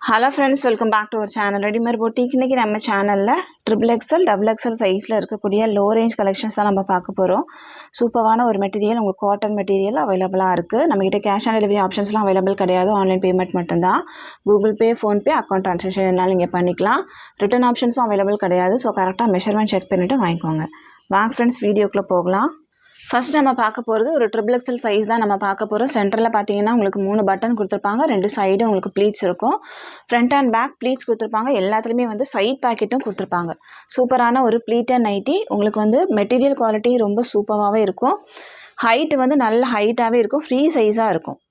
Hello friends, welcome back to our channel. Readymade Boutique. இன்னைக்கு நம்ம சேனல்ல XXL, XXL சைஸ்ல இருக்கக்கூடிய லோ ரேஞ்ச் கலெக்ஷன்ஸ் தான் நம்ம பார்க்க போறோம். சூப்பரான ஒரு மெட்டீரியல், உங்களுக்கு காட்டன் மெட்டீரியல் அவைலபிளா இருக்கு. நம்ம கிட்ட கேஷ் ஆன் டெலிவரி ஆப்ஷன்ஸ்லாம் அவைலபிள் கிடையாது. ஆன்லைன் பேமெண்ட் மட்டும் தான். Google Pay, Phone Pay, account transaction எல்லாம் நீங்க பண்ணிக்கலாம். ரிட்டர்ன் ஆப்ஷன்ஸும் அவைலபிள் கிடையாது. சோ கரெக்ட்டா மெஷர்மென்ட் செக் பண்ணிட்டு வாங்கிக்கோங்க. வாங்க ஃப்ரெண்ட்ஸ் வீடியோக்குள்ள போகலாம். ஃபர்ஸ்ட் நம்ம பார்க்க போகிறது ஒரு XXL சைஸ் தான் நம்ம பார்க்க போகிறோம். சென்டரில் பார்த்தீங்கன்னா உங்களுக்கு 3 பட்டன் கொடுத்துருப்பாங்க, 2 சைடு உங்களுக்கு ப்ளீட்ஸ் இருக்கும். ஃப்ரண்ட் அண்ட் பேக் ப்ளீட்ஸ் கொடுத்துருப்பாங்க, எல்லாத்துலேயுமே வந்து சைட் பேக்கெட்டும் கொடுத்துருப்பாங்க. சூப்பரான ஒரு ப்ளீட்டட் நைட்டி. உங்களுக்கு வந்து மெட்டீரியல் குவாலிட்டி ரொம்ப சூப்பராகவே இருக்கும். ஹைட்டு வந்து நல்ல ஹைட்டாகவே இருக்கும், ஃப்ரீ சைஸாக இருக்கும்.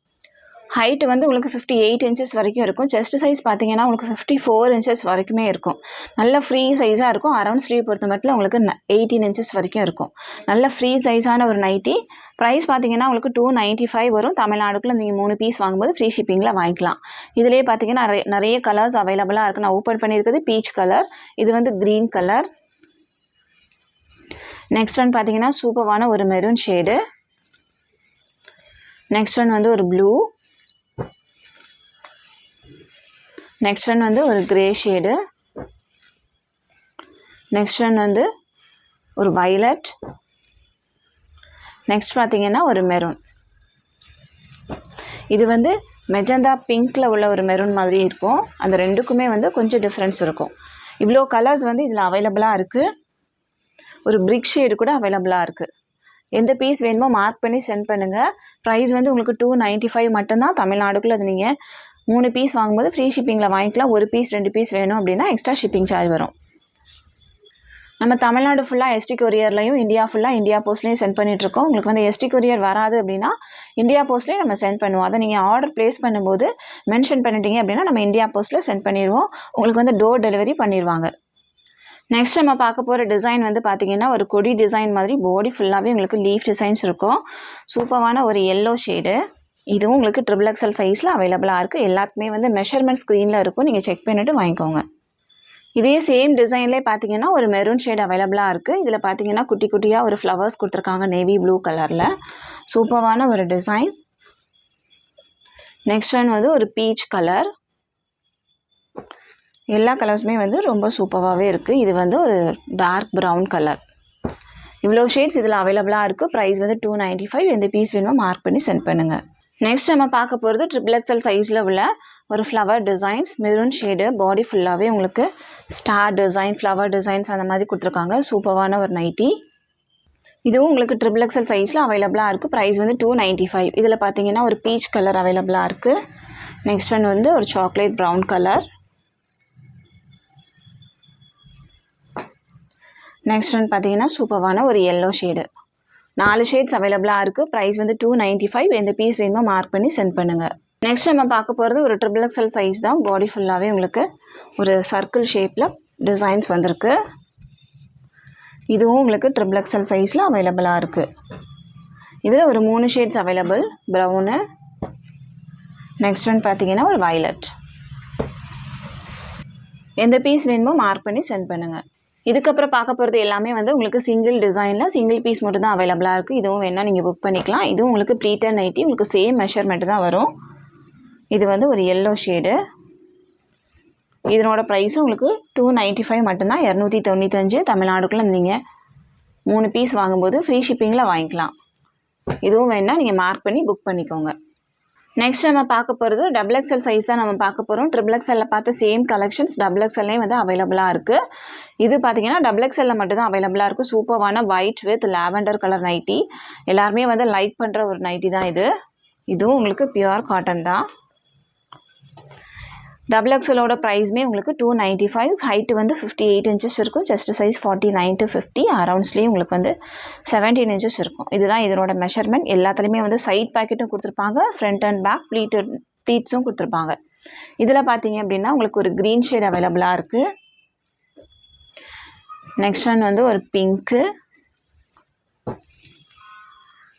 ஹைட்டு வந்து உங்களுக்கு 58 இன்ச்சஸ் வரைக்கும் இருக்கும். செஸ்ட் சைஸ் பார்த்தீங்கன்னா உங்களுக்கு 54 இன்ச்சஸ் வரைக்குமே இருக்கும். நல்ல ஃப்ரீ சைஸாக இருக்கும். அரவுண்ட் ஸ்லீவ் பொறுத்த மட்டும் உங்களுக்கு 18 இன்ச்சஸ் வரைக்கும் இருக்கும். நல்ல ஃப்ரீ சைஸான ஒரு நைட்டி. ப்ரைஸ் பார்த்தீங்கன்னா உங்களுக்கு 295 வரும். தமிழ்நாடுக்குள்ள நீங்கள் 3 பீஸ் வாங்கும்போது ஃப்ரீ ஷிப்பிங்கில் வாங்கிக்கலாம். இதிலே பார்த்தீங்கன்னா நிறைய கலர்ஸ் அவைலபிளாக இருக்குது. நான் ஓப்பன் பண்ணியிருக்கிறது பீச் கலர், இது வந்து க்ரீன் கலர். நெக்ஸ்ட் ஒன் பார்த்தீங்கன்னா சூப்பரான ஒரு மெரூன் ஷேடு. நெக்ஸ்ட் ஒன் வந்து ஒரு ப்ளூ. நெக்ஸ்ட் ஒன் வந்து ஒரு கிரே ஷேடு. நெக்ஸ்ட் ஒன் வந்து ஒரு வயலட். நெக்ஸ்ட் பார்த்தீங்கன்னா ஒரு மெரூன். இது வந்து மெஜந்தா பிங்க்கில் உள்ள ஒரு மெரூன் மாதிரி இருக்கும். அந்த ரெண்டுக்குமே வந்து கொஞ்சம் டிஃப்ரென்ஸ் இருக்கும். இவ்வளோ கலர்ஸ் வந்து இதில் அவைலபிளாக இருக்குது. ஒரு பிரிக் ஷேடு கூட அவைலபிளாக இருக்குது. எந்த பீஸ் வேணுமோ மார்க் பண்ணி சென்ட் பண்ணுங்கள். ப்ரைஸ் வந்து உங்களுக்கு 295 மட்டும்தான். தமிழ்நாடுக்குள்ளே அது நீங்கள் 3 பீஸ் வாங்கும்போது ஃப்ரீ ஷிப்பிங்கில் வாங்கிக்கலாம். ஒரு பீஸ் 2 பீஸ் வேணும் அப்படின்னா எக்ஸ்ட்ரா ஷிப்பிங் சார்ஜ் வரும். நம்ம தமிழ்நாடு ஃபுல்லாக எஸ்டி கொரியர்லையும் இந்தியா ஃபுல்லாக இந்தியா போஸ்ட்லேயும் சென்ட் பண்ணிகிட்ருக்கோம். உங்களுக்கு வந்து எஸ்டி கொரியர் வராது அப்படின்னா இந்தியா போஸ்ட்லேயும் நம்ம சென்ட் பண்ணுவோம். அதை நீங்கள் ஆர்டர் ப்ளேஸ் பண்ணும்போது மென்ஷன் பண்ணிட்டீங்க அப்படின்னா நம்ம இந்தியா போஸ்ட்டில் சென்ட் பண்ணிடுவோம். உங்களுக்கு வந்து டோர் டெலிவரி பண்ணிடுவாங்க. நெக்ஸ்ட் நம்ம பார்க்க போகிற டிசைன் வந்து பார்த்திங்கன்னா ஒரு கொடி டிசைன் மாதிரி பாடி ஃபுல்லாகவே உங்களுக்கு லீஃப் டிசைன்ஸ் இருக்கும். சூப்பரான ஒரு எல்லோ ஷேடு. இதுவும் உங்களுக்கு XXL சைஸில் அவைலபிளாக இருக்குது. எல்லாத்துக்குமே வந்து மெஷர்மெண்ட் ஸ்க்ரீனில் இருக்கும், நீங்கள் செக் பண்ணிவிட்டு வாங்கிக்கோங்க. இதே சேம் டிசைன்லேயே பார்த்தீங்கன்னா ஒரு மெரூன் ஷேட் அவைலபிளாக இருக்குது. இதில் பார்த்தீங்கன்னா குட்டி குட்டியாக ஒரு ஃப்ளவர்ஸ் கொடுத்துருக்காங்க நேவி ப்ளூ கலரில். சூப்பரான ஒரு டிசைன். நெக்ஸ்ட் ஒன் வந்து ஒரு பீச் கலர். எல்லா கலர்ஸுமே வந்து ரொம்ப சூப்பராகவே இருக்குது. இது வந்து ஒரு டார்க் ப்ரௌன் கலர். இவ்வளோ ஷேட்ஸ் இதில் அவைலபிளாக இருக்குது. ப்ரைஸ் வந்து 295. எந்த பீஸ் வேணுமோ மார்க் பண்ணி சென்ட் பண்ணுங்கள். நெக்ஸ்ட் நம்ம பார்க்க போகிறது XXL சைஸில் உள்ள ஒரு ஃப்ளவர் டிசைன்ஸ். மெரூன் ஷேடு, பாடி ஃபுல்லாகவே உங்களுக்கு ஸ்டார் டிசைன், ஃப்ளவர் டிசைன்ஸ் அந்த மாதிரி கொடுத்துருக்காங்க. சூப்பரான ஒரு நைட்டி. இதுவும் உங்களுக்கு XXL சைஸில் அவைலபிளாக இருக்குது. ப்ரைஸ் வந்து 295. இதில் பார்த்தீங்கன்னா ஒரு பீச் கலர் அவைலபிளாக இருக்குது. நெக்ஸ்ட் ஒன் வந்து ஒரு chocolate brown colour. Next one பார்த்தீங்கன்னா சூப்பரான ஒரு எல்லோ ஷேடு. 4 ஷேட்ஸ் அவைலபிளாக இருக்குது. ப்ரைஸ் வந்து 295. எந்த பீஸ் வேணுமோ மார்க் பண்ணி சென்ட் பண்ணுங்கள். நெக்ஸ்ட் நம்ம பார்க்க போகிறது ஒரு XXL சைஸ் தான். பாடி ஃபுல்லாகவே உங்களுக்கு ஒரு சர்க்கிள் ஷேப்பில் டிசைன்ஸ் வந்திருக்கு. இதுவும் உங்களுக்கு XXL சைஸில் அவைலபிளாக இருக்குது. இதில் ஒரு 3 shades available. Brown. Next one பார்த்தீங்கன்னா ஒரு வயலட். எந்த பீஸ் வேணுமோ மார்க் பண்ணி சென்ட் பண்ணுங்கள். இதுக்கப்புறம் பார்க்க போகிறது எல்லாமே வந்து உங்களுக்கு சிங்கிள் டிசைனில் சிங்கிள் பீஸ் மட்டும் தான் அவைலபிளாக இருக்குது. இதுவும் வேணால் நீங்கள் புக் பண்ணிக்கலாம். இதுவும் உங்களுக்கு ப்ளீட்டட் நைட்டி, உங்களுக்கு சேம் மெஷர்மெண்ட்டு தான் வரும். இது வந்து ஒரு எல்லோ ஷேடு. இதனோட ப்ரைஸும் உங்களுக்கு 295 மட்டும்தான். 295 தமிழ்நாடுக்குள்ளே நீங்கள் 3 பீஸ் வாங்கும்போது ஃப்ரீ ஷிப்பிங்கில் வாங்கிக்கலாம். இதுவும் வேணால் நீங்கள் மார்க் பண்ணி புக் பண்ணிக்கோங்க. நெக்ஸ்ட் நம்ம பார்க்க போகிறது XXL சைஸ் தான் நம்ம பார்க்க போகிறோம். XXL பார்த்த சேம் கலெக்ஷன்ஸ் XXLலேயும் வந்து அவைலபிளாக இருக்குது. இது பார்த்தீங்கன்னா XXL மட்டும் அவைலபிளாக இருக்குது. சூப்பரான white with lavender colour nightie. எல்லாருமே வந்து லைக் பண்ணுற ஒரு நைட்டி தான் இது. இதுவும் உங்களுக்கு பியூர் காட்டன் தான். XXLோட ப்ரைஸுமே உங்களுக்கு 295. ஹைட்டு வந்து 58 இன்ச்சஸ் இருக்கும். Chest size 49 to 50. அரவுண்ட்ஸ்லேயும் உங்களுக்கு வந்து 17 இன்ச்சஸ் இருக்கும். இதுதான் இதனோட மெஷர்மெண்ட். எல்லாத்துலேயுமே வந்து சைட் பேக்கெட்டும் கொடுத்துருப்பாங்க, ஃப்ரண்ட் அண்ட் பேக் ப்ளீட்ஸும் கொடுத்துருப்பாங்க. இதில் பார்த்தீங்க அப்படின்னா உங்களுக்கு ஒரு க்ரீன் ஷேட் அவைலபிளாக இருக்குது. நெக்ஸ்ட் ஒன் வந்து ஒரு பிங்க்கு.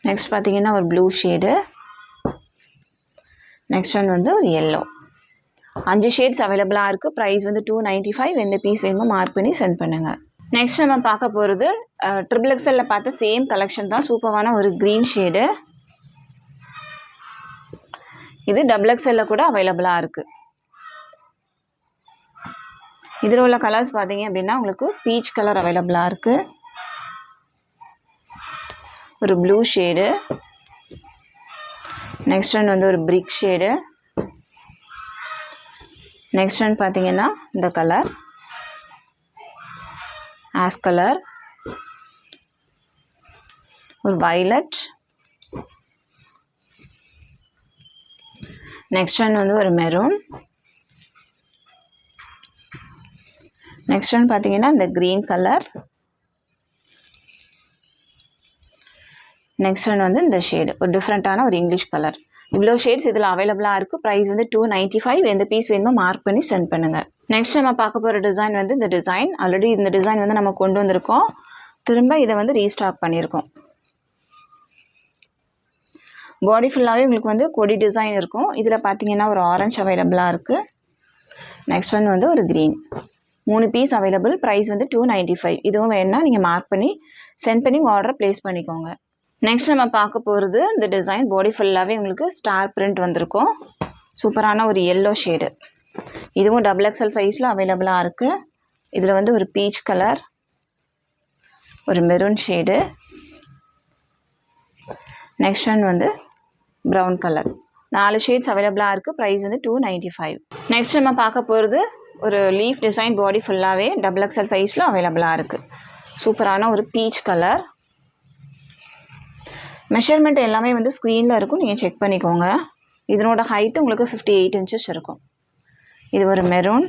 நெக்ஸ்ட் பார்த்தீங்கன்னா ஒரு ப்ளூ ஷேடு. நெக்ஸ்ட் ஒன் வந்து ஒரு எல்லோ. 5 ஷேட்ஸ் அவைலபிளாக இருக்குது. ப்ரைஸ் வந்து 295. எந்த பீஸ் வேணுமோ மார்க் பண்ணி சென்ட் பண்ணுங்கள். நெக்ஸ்ட் நம்ம பார்க்க போகிறது XXL பார்த்த சேம் கலெக்ஷன் தான். சூப்பரான ஒரு க்ரீன் ஷேடு. இது XXL கூட அவைலபிளாக இருக்குது. இதில் உள்ள கலர்ஸ் பார்த்தீங்க அப்படின்னா உங்களுக்கு பீச் கலர் அவைலபிளாக இருக்குது, ஒரு ப்ளூ ஷேடு, நெக்ஸ்ட் ஒன் வந்து ஒரு பிரிக் ஷேடு, நெக்ஸ்ட் ஒன் பார்த்தீங்கன்னா இந்த கலர் ஆஷ் கலர், ஒரு வயலட், நெக்ஸ்ட் ஒன் வந்து ஒரு மெரூன், நெக்ஸ்ட் ஒன் பார்த்தீங்கன்னா இந்த க்ரீன் கலர், நெக்ஸ்ட் ஒன் வந்து இந்த ஷேடு ஒரு டிஃப்ரெண்ட்டான ஒரு இங்கிலீஷ் கலர். இவ்வளோ ஷேட்ஸ் இதில் அவைலபிளாக இருக்குது. ப்ரைஸ் வந்து 295. எந்த பீஸ் வேணுமோ மார்க் பண்ணி சென்ட் பண்ணுங்கள். நெக்ஸ்ட் நம்ம பார்க்க போகிற டிசைன் வந்து இந்த டிசைன். ஆல்ரெடி இந்த டிசைன் வந்து நம்ம கொண்டு வந்திருக்கோம், திரும்ப இதை வந்து ரீஸ்டாக் பண்ணியிருக்கோம். பாடி ஃபுல்லாகவே உங்களுக்கு வந்து கொடி டிசைன் இருக்கும். இதில் பார்த்தீங்கன்னா ஒரு ஆரஞ்சு அவைலபிளாக இருக்குது, நெக்ஸ்ட் ஒன் வந்து ஒரு க்ரீன். 3 piece available. ப்ரைஸ் வந்து 295. இதுவும் வேணுன்னா நீங்கள் மார்க் பண்ணி சென்ட் பண்ணி உங்கள் ஆர்டரை ப்ளேஸ் பண்ணிக்கோங்க. நெக்ஸ்ட் நம்ம பார்க்க போகிறது இந்த டிசைன். பாடி ஃபுல்லாகவே உங்களுக்கு ஸ்டார் பிரிண்ட் வந்திருக்கும். சூப்பரான ஒரு எல்லோ ஷேடு. இதுவும் XXL சைஸில் அவைலபிளாக இருக்குது. இதில் வந்து ஒரு பீச் கலர், ஒரு மெரூன் ஷேடு, நெக்ஸ்ட் ஒன் வந்து ப்ரௌன் கலர். 4 ஷேட்ஸ் அவைலபிளாக இருக்குது. ப்ரைஸ் வந்து 295. நெக்ஸ்ட் நம்ம பார்க்க போகிறது ஒரு லீஃப் டிசைன். பாடி ஃபுல்லாகவே XXL சைஸில் அவைலபிளாக இருக்குது. சூப்பரான ஒரு பீச் கலர். மெஷர்மெண்ட் எல்லாமே வந்து ஸ்க்ரீனில் இருக்கும், நீங்கள் செக் பண்ணிக்கோங்க. இதனோட ஹைட்டு உங்களுக்கு 58 இன்ச்சஸ் இருக்கும். இது ஒரு மெரூன்,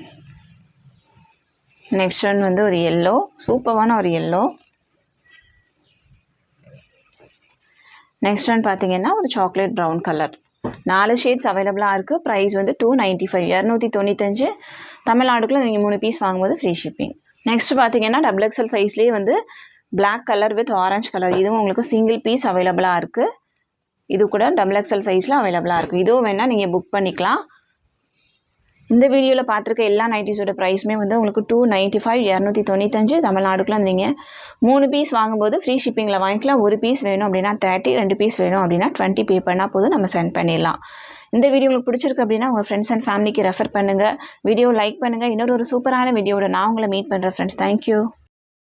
நெக்ஸ்ட் ஒன் வந்து ஒரு எல்லோ, சூப்பரான ஒரு எல்லோ, நெக்ஸ்ட் ஒன் பார்த்தீங்கன்னா ஒரு சாக்லேட் ப்ரௌன் கலர். 4 ஷேட்ஸ் அவைலபிளாக இருக்குது. ப்ரைஸ் வந்து 295, 295. தமிழ்நாடுக்குள்ளே நீங்கள் 3 பீஸ் வாங்கும்போது ஃப்ரீ ஷிப்பிங். நெக்ஸ்ட் பார்த்தீங்கன்னா XXL சைஸ்லேயே வந்து black colour with orange colour. இதுவும் உங்களுக்கு சிங்கிள் பீஸ் அவைலபிளாக இருக்குது. இது கூட XXL சைஸில் அவைலபிளாக இருக்குது. இதுவும் வேணால் நீங்கள் புக் பண்ணிக்கலாம். இந்த வீடியோவில் பார்த்துருக்க எல்லா நைட்டிஸோட ப்ரைஸுமே வந்து உங்களுக்கு 295, 295. தமிழ்நாடுக்குள்ளே நீங்கள் 3 பீஸ் வாங்கும்போது ஃப்ரீ ஷிப்பிங்கில் வாங்கிக்கலாம். ஒரு பீஸ் வேணும் அப்படின்னா 30, 2 பீஸ் வேணும் அப்படின்னா 20 பே பண்ணால் போதும், நம்ம சென்ட் பண்ணிடலாம். இந்த வீடியோ உங்களுக்கு பிடிச்சிருக்கு அப்படின்னா உங்கள் ஃப்ரெண்ட்ஸ் அண்ட் ஃபேமிலிக்கு ரெஃபர் பண்ணுங்கள். வீடியோ லைக் பண்ணுங்கள். இன்னொரு சூப்பரான வீடியோட நான் உங்களை மீட் பண்ணுறேன் ஃப்ரெண்ட்ஸ். தேங்க்யூ.